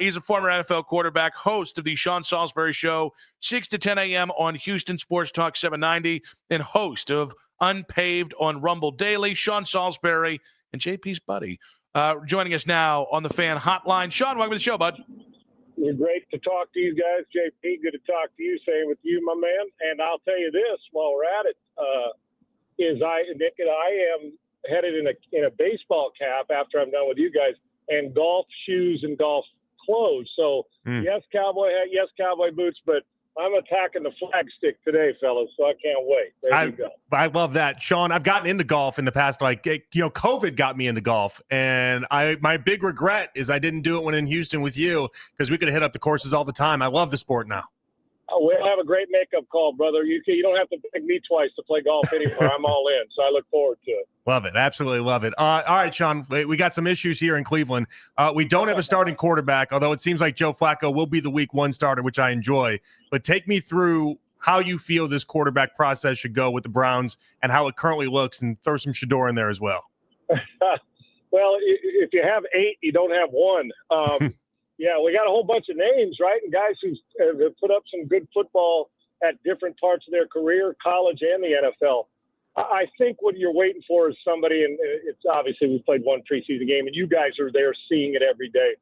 He's a former NFL quarterback, host of the Sean Salisbury Show, 6 to 10 a.m. on Houston Sports Talk 790, and host of Unpaved on Rumble Daily. Sean Salisbury and JP's buddy joining us now on the Fan Hotline. Sean, welcome to the show, bud. It's great to talk to you guys, JP. Good to talk to you. Same with you, my man. And I'll tell you this while we're at it, Nick and I am headed in a baseball cap after I'm done with you guys, and golf shoes and golf clothes. So yes, cowboy hat, yes, cowboy boots, but I'm attacking the flagstick today, fellas. So I can't wait. There you go. I love that, Sean. I've gotten into golf in the past. COVID got me into golf, and my big regret is I didn't do it when in Houston with you, because we could have hit up the courses all the time. I love the sport now. We'll have a great makeup call, brother. You don't have to pick me twice to play golf anymore. I'm all in, so I look forward to it. Love it. Absolutely love it. All right, Sean, we got some issues here in Cleveland. We don't have a starting quarterback, although it seems like Joe Flacco will be the week one starter, which I enjoy. But take me through how you feel this quarterback process should go with the Browns and how it currently looks, and throw some Shedeur in there as well. Well, if you have 8, you don't have 1. Yeah, we got a whole bunch of names, right? And guys who have put up some good football at different parts of their career, college and the NFL. I think what you're waiting for is somebody, and it's obviously we played one preseason game, and you guys are there seeing it every day.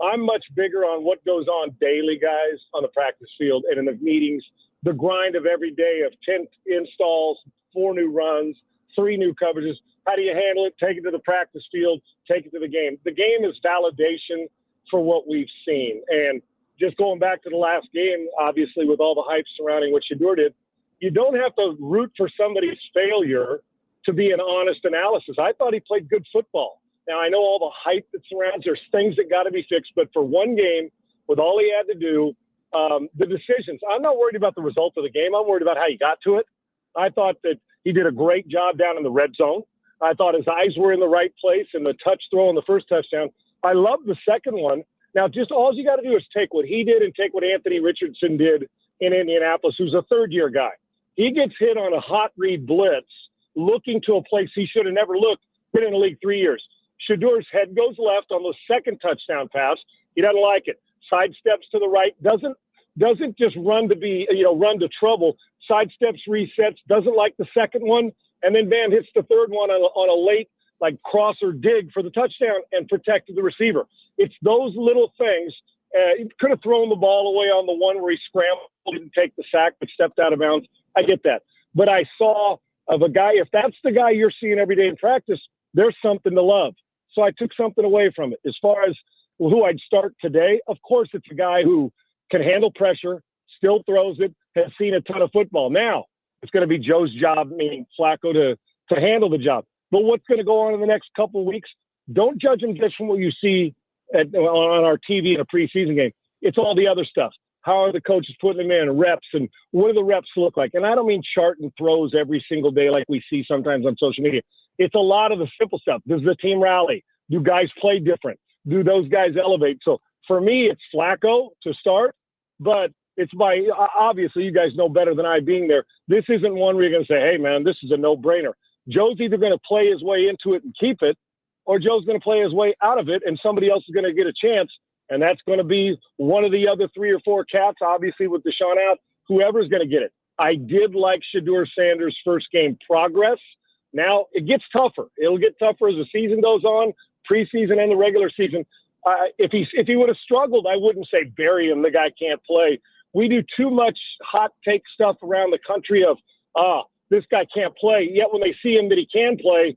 I'm much bigger on what goes on daily, guys, on the practice field and in the meetings, the grind of every day of 10 installs, 4 new runs, 3 new coverages. How do you handle it? Take it to the practice field, take it to the game. The game is validation for what we've seen. And just going back to the last game, obviously with all the hype surrounding what Shedeur did, you don't have to root for somebody's failure to be an honest analysis. I thought he played good football. Now, I know all the hype that surrounds, there's things that got to be fixed, but for one game, with all he had to do, the decisions, I'm not worried about the result of the game. I'm worried about how he got to it. I thought that he did a great job down in the red zone. I thought his eyes were in the right place, and the touch throw on the first touchdown. I love the second one. Now, just all you got to do is take what he did and take what Anthony Richardson did in Indianapolis, who's a third-year guy. He gets hit on a hot read blitz, looking to a place he should have never looked, been in the league 3 years. Shedeur's head goes left on the second touchdown pass. He doesn't like it. Sidesteps to the right, doesn't just run to trouble. Sidesteps, resets, doesn't like the second one, and then Van hits the third one on a late crosser dig for the touchdown and protected the receiver. It's those little things. He could have thrown the ball away on the one where he scrambled and take the sack but stepped out of bounds. I get that. But I saw of a guy, if that's the guy you're seeing every day in practice, there's something to love. So I took something away from it. As far as who I'd start today, of course it's a guy who can handle pressure, still throws it, has seen a ton of football. Now it's going to be Joe's job, meaning Flacco, to handle the job. But what's going to go on in the next couple of weeks, don't judge him just from what you see on our TV in a preseason game. It's all the other stuff. How are the coaches putting them in, reps, and what do the reps look like? And I don't mean chart and throws every single day like we see sometimes on social media. It's a lot of the simple stuff. Does the team rally? Do guys play different? Do those guys elevate? So for me, it's Flacco to start, but it's obviously you guys know better than I being there. This isn't one where you're going to say, hey, man, this is a no-brainer. Joe's either going to play his way into it and keep it, or Joe's going to play his way out of it, and somebody else is going to get a chance, and that's going to be one of the other 3 or 4 cats, obviously, with Deshaun out, whoever's going to get it. I did like Shedeur Sanders' first game progress. Now, it gets tougher. It'll get tougher as the season goes on, preseason and the regular season. If he would have struggled, I wouldn't say bury him, the guy can't play. We do too much hot take stuff around the country of, this guy can't play. Yet when they see him that he can play,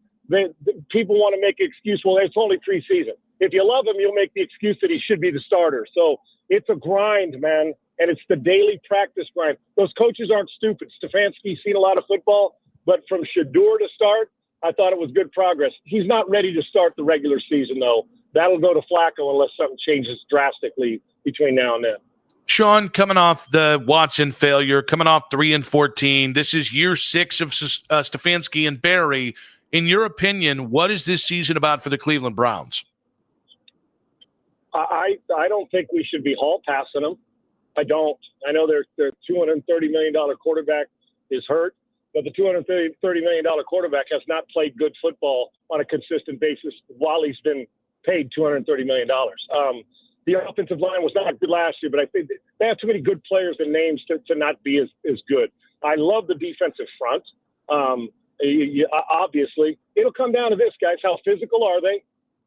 people want to make an excuse. Well, it's only preseason. If you love him, you'll make the excuse that he should be the starter. So it's a grind, man, and it's the daily practice grind. Those coaches aren't stupid. Stefanski's seen a lot of football, but from Shedeur to start, I thought it was good progress. He's not ready to start the regular season, though. That'll go to Flacco unless something changes drastically between now and then. Sean, coming off the Watson failure, coming off 3-14, this is year 6 of Stefanski and Barry. In your opinion, what is this season about for the Cleveland Browns? I don't think we should be hall passing them. I don't. I know their $230 million quarterback is hurt, but the $230 million quarterback has not played good football on a consistent basis while he's been paid $230 million. the offensive line was not good last year, but I think they have too many good players and names to not be as good. I love the defensive front. Obviously, it'll come down to this, guys. How physical are they,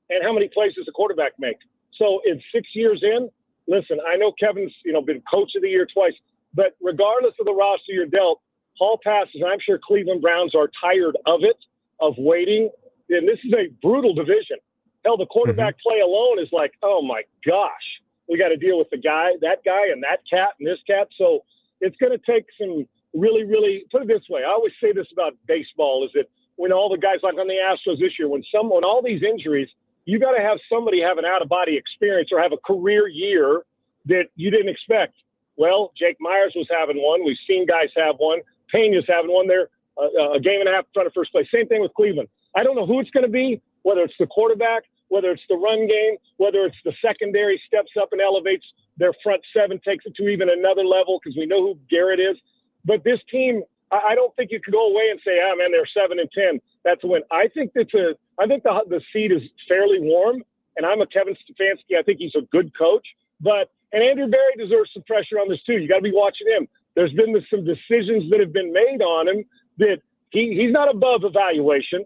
and how many plays does the quarterback make? So in 6 years in, listen, I know Kevin's been coach of the year twice, but regardless of the roster you're dealt, hall passes, and I'm sure Cleveland Browns are tired of it, of waiting. And this is a brutal division. Hell, the quarterback play alone is like, oh my gosh, we got to deal with that guy, and that cat, and this cat. So it's going to take some really, really, put it this way. I always say this about baseball is that when all the guys like on the Astros this year, when all these injuries, you got to have somebody have an out-of-body experience or have a career year that you didn't expect. Well, Jake Myers was having one. We've seen guys have one. Pena's having one there, a game and a half in front of first place. Same thing with Cleveland. I don't know who it's going to be, whether it's the quarterback, whether it's the run game, whether it's the secondary steps up and elevates their front seven, takes it to even another level because we know who Garrett is. But this team, I don't think you can go away and say, man, they're 7-10. That's a win. I think the seed is fairly warm, and I'm a Kevin Stefanski. I think he's a good coach. And Andrew Berry deserves some pressure on this too. You got to be watching him. There's been some decisions that have been made on him that he's not above evaluation.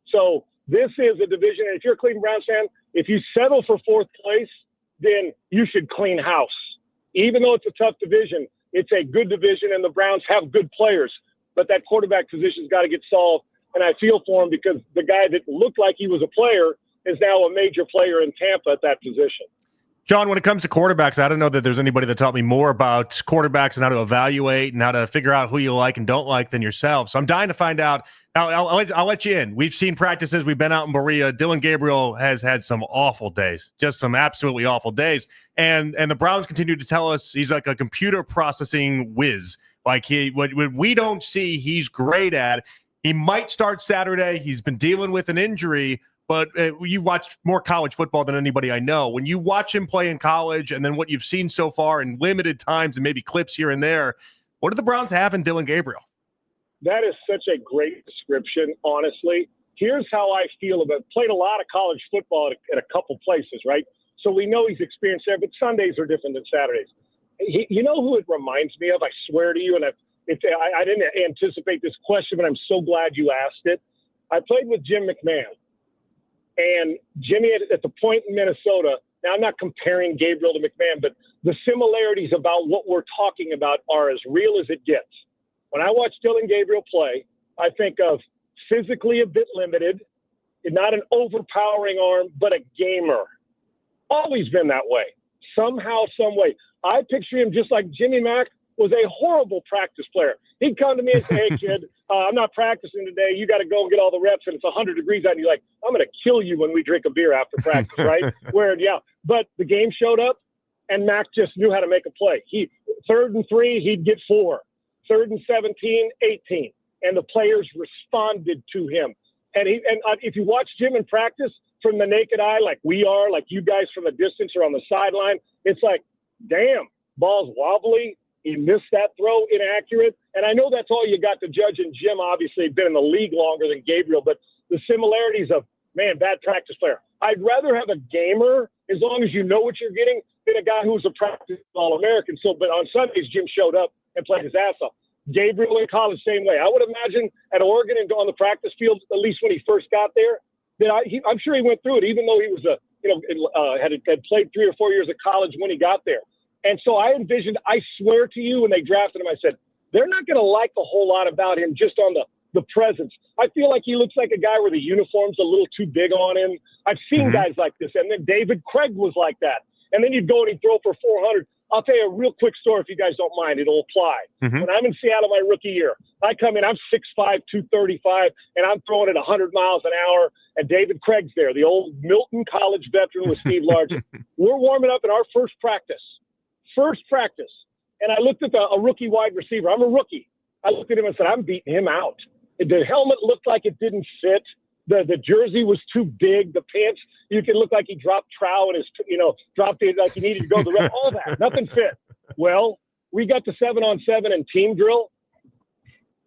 So this is a division. And if you're a Cleveland Browns fan, if you settle for fourth place, then you should clean house. Even though it's a tough division, it's a good division, and the Browns have good players. But that quarterback position's got to get solved. And I feel for him because the guy that looked like he was a player is now a major player in Tampa at that position. John, when it comes to quarterbacks, I don't know that there's anybody that taught me more about quarterbacks and how to evaluate and how to figure out who you like and don't like than yourself. So I'm dying to find out. Now, I'll let you in. We've seen practices. We've been out in Berea. Dillon Gabriel has had some awful days, just some absolutely awful days. And the Browns continue to tell us he's like a computer processing whiz. Like what we don't see, he's great at. He might start Saturday. He's been dealing with an injury. But you watch more college football than anybody I know. When you watch him play in college and then what you've seen so far in limited times and maybe clips here and there, what do the Browns have in Dillon Gabriel? That is such a great description, honestly. Here's how I feel about it. Played a lot of college football at a couple places, right? So we know he's experienced there, but Sundays are different than Saturdays. You know who it reminds me of? I swear to you, and I didn't anticipate this question, but I'm so glad you asked it. I played with Jim McMahon. And Jimmy at the point in Minnesota, now I'm not comparing Gabriel to McMahon, but the similarities about what we're talking about are as real as it gets. When I watch Dillon Gabriel play, I think of physically a bit limited, not an overpowering arm, but a gamer. Always been that way. Somehow, some way. I picture him just like Jimmy Mack was a horrible practice player. He'd come to me and say, hey, kid, I'm not practicing today. You got to go and get all the reps, and it's 100 degrees out. And you're like, I'm going to kill you when we drink a beer after practice, right? But the game showed up, and Mac just knew how to make a play. 3rd and 3, he'd get 4. 3rd and 17, 18. And the players responded to him. And if you watch Jim in practice from the naked eye, like we are, like you guys from a distance or on the sideline, it's like, damn, ball's wobbly. He missed that throw, inaccurate. And I know that's all you got to judge. And Jim obviously been in the league longer than Gabriel, but the similarities of, man, bad practice player. I'd rather have a gamer, as long as you know what you're getting, than a guy who's a practice All-American. But on Sundays, Jim showed up and played his ass off. Gabriel in college, same way. I would imagine at Oregon and on the practice field, at least when he first got there, that I'm sure he went through it, even though he was had played 3 or 4 years of college when he got there. And so I envisioned, I swear to you, when they drafted him, I said, they're not going to like a whole lot about him just on the presence. I feel like he looks like a guy where the uniform's a little too big on him. I've seen guys like this. And then David Craig was like that. And then you'd go and he'd throw for 400. I'll tell you a real quick story if you guys don't mind. It'll apply. When I'm in Seattle my rookie year, I come in, I'm 6'5", 235, and I'm throwing at 100 miles an hour. And David Craig's there, the old Milton College veteran with Steve Largent. We're warming up in our first practice. And I looked at a rookie wide receiver. I'm a rookie. I looked at him and said, I'm beating him out. The helmet looked like it didn't fit. The jersey was too big. The pants, you could look like he dropped trow and dropped it like he needed to go to the ref. All that, nothing fit. Well, we got to 7-on-7 and team drill.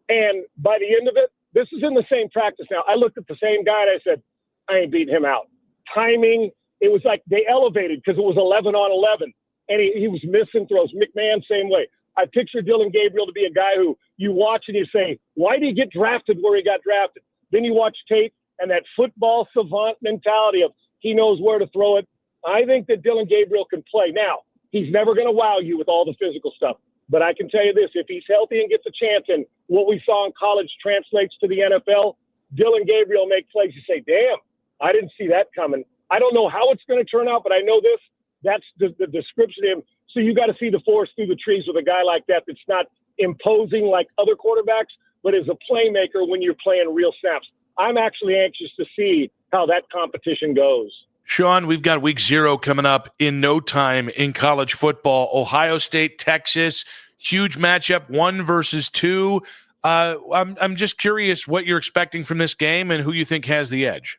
And by the end of it, this is in the same practice now. I looked at the same guy and I said, I ain't beating him out. Timing, it was like they elevated because it was 11 on 11, and he was missing throws. McMahon, same way. I picture Dillon Gabriel to be a guy who you watch and you say, why did he get drafted where he got drafted? Then you watch tape, and that football savant mentality of he knows where to throw it. I think that Dillon Gabriel can play. Now, he's never going to wow you with all the physical stuff. But I can tell you this, if he's healthy and gets a chance, and what we saw in college translates to the NFL, Dillon Gabriel make plays. You say, damn, I didn't see that coming. I don't know how it's going to turn out, but I know this. That's the description of him. So you got to see the forest through the trees with a guy like that that's not imposing like other quarterbacks, but is a playmaker when you're playing real snaps. I'm actually anxious to see how that competition goes. Sean, we've got week 0 coming up in no time in college football. Ohio State, Texas, huge matchup, 1 versus 2. I'm just curious what you're expecting from this game and who you think has the edge.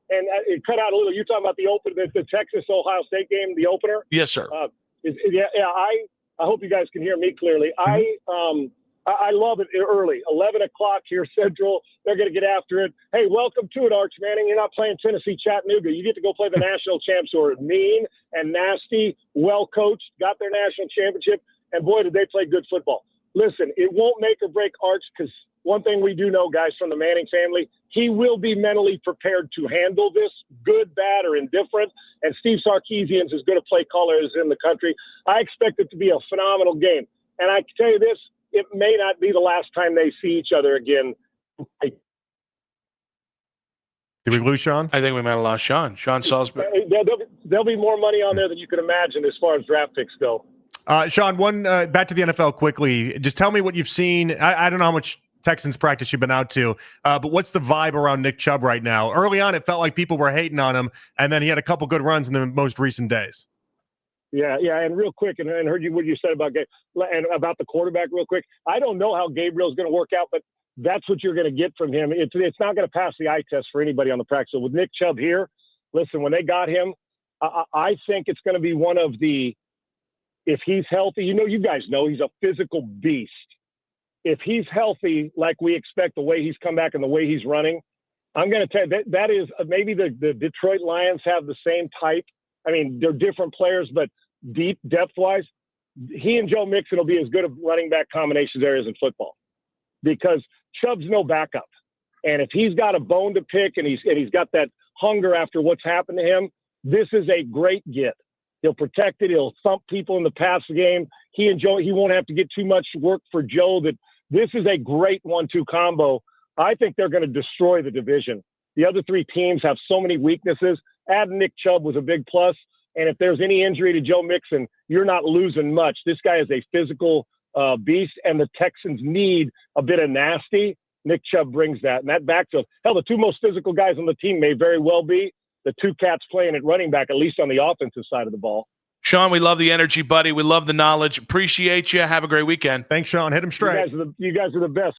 And it cut out a little. You're talking about the Texas-Ohio State game, the opener? Yes, sir. I hope you guys can hear me clearly. Mm-hmm. I love it early. 11 o'clock here Central. They're going to get after it. Hey, welcome to it, Arch Manning. You're not playing Tennessee Chattanooga. You get to go play the national champs who are mean and nasty, well-coached, got their national championship, and boy, did they play good football. Listen, it won't make or break Arch because one thing we do know, guys, from the Manning family, he will be mentally prepared to handle this, good, bad, or indifferent. And Steve Sarkisian's as good a play caller as in the country. I expect it to be a phenomenal game. And I can tell you this, it may not be the last time they see each other again. Did we lose Sean? I think we might have lost Sean. Sean Salisbury. There'll be more money on there than you can imagine as far as draft picks go. Sean, back to the NFL quickly. Just tell me what you've seen. I don't know how much Texans practice you've been out to, but what's the vibe around Nick Chubb right now? Early on, it felt like people were hating on him, and then he had a couple good runs in the most recent days. Yeah, and real quick, and heard you what you said about and about the quarterback real quick. I don't know how Gabriel's going to work out, but that's what you're going to get from him. It's not going to pass the eye test for anybody on the practice field. With Nick Chubb here, listen, when they got him, I think it's going to be one of the, if he's healthy, you guys know he's a physical beast. If he's healthy, like we expect, the way he's come back and the way he's running, I'm going to tell you that is maybe the Detroit Lions have the same type. I mean, they're different players, but deep depth-wise, he and Joe Mixon will be as good of running back combinations there is in football because Chubb's no backup. And if he's got a bone to pick and he's got that hunger after what's happened to him, this is a great get. He'll protect it. He'll thump people in the pass game. He and Joe, he won't have to get too much work for Joe. That this is a great 1-2 combo. I think they're going to destroy the division. The other 3 teams have so many weaknesses. Adding Nick Chubb was a big plus. And if there's any injury to Joe Mixon, you're not losing much. This guy is a physical beast, and the Texans need a bit of nasty. Nick Chubb brings that. And that backfield, hell, the 2 most physical guys on the team may very well be the 2 cats playing at running back, at least on the offensive side of the ball. Sean, we love the energy, buddy. We love the knowledge. Appreciate you. Have a great weekend. Thanks, Sean. Hit him straight. You guys are the best.